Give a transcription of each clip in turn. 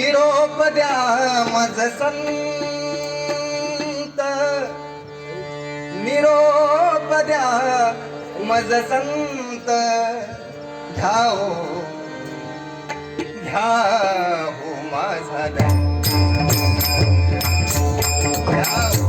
निरोप द्या मज संत, निरोप द्या मज संत, घ्याओ घ्याओ माझा दंत, घ्याओ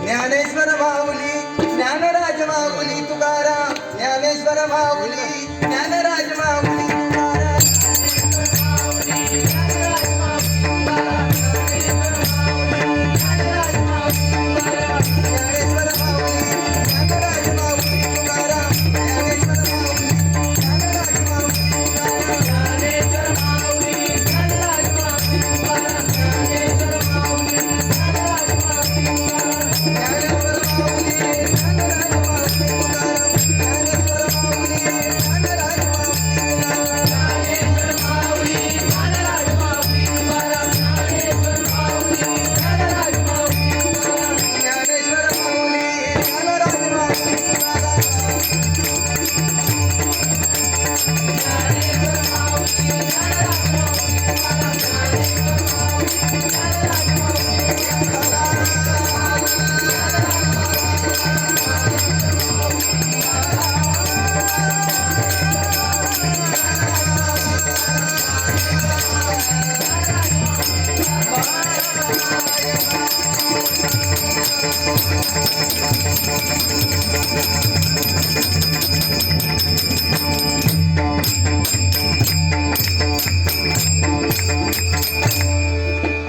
ज्ञानेश्वर माऊली ज्ञानराज माऊली तुकाराम ज्ञानेश्वर माऊली ज्ञानराज माऊली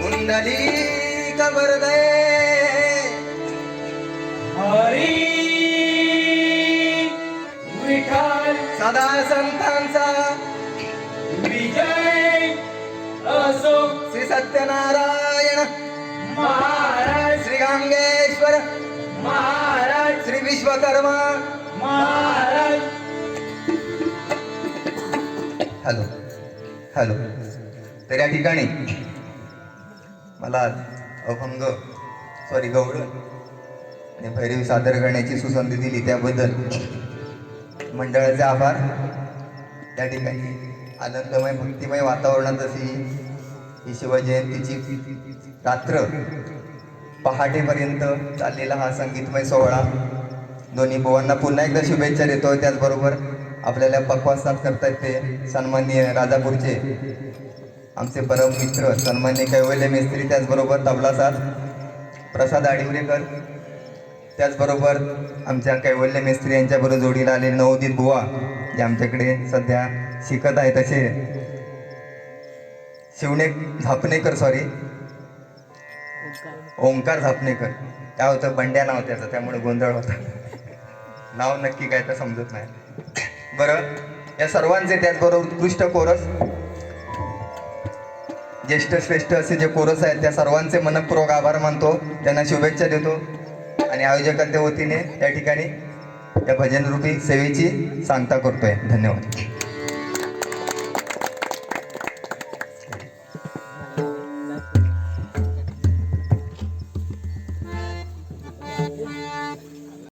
पुंडलिक वरदय हरी विठ्ठल सदा संतांचा विजय असो. श्री सत्यनारायण महाराज श्री गांगेश्वर महाराज श्री विश्वकर्मा महाराज. Hello hello. तर या ठिकाणी मला अभंग गवळ आणि भैरवी सादर करण्याची सुसंधी दिली त्याबद्दल मंडळाचे आभार. त्या ठिकाणी आनंदमय भक्तिमय वातावरणात अशी ही शिवजयंतीची रात्र पहाटेपर्यंत चाललेला हा संगीतमय सोहळा दोन्ही बुवांना पुन्हा एकदा शुभेच्छा देतो. त्याचबरोबर आपल्याला पक्वास्नात करतायत ते सन्माननीय राजापूरचे आमचे परम मित्र सन्माननीय कैवल्य मेस्त्री, त्याचबरोबर तबला साथ प्रसाद आडिवरेकर, त्याचबरोबर आमच्या कैवल्य मेस्त्री यांच्याबरोबर जोडीला आलेले नवोदित बुवा जे आमच्याकडे सध्या शिकत आहेत असे झापणेकर ओंकार झापणेकर. काय होतं, बंड्या नाव त्याचं, त्यामुळे गोंधळ होता. नाव नक्की काय तर समजत नाही. बरं, या सर्वांचे त्याचबरोबर उत्कृष्ट कोरस, ज्येष्ठ श्रेष्ठ असे जे कोरस आहेत त्या सर्वांचे मनपूर्वक आभार मानतो, त्यांना शुभेच्छा देतो आणि आयोजकांच्या वतीने या ठिकाणी या भजनरूपी सेवेची सांगता करतोय. धन्यवाद.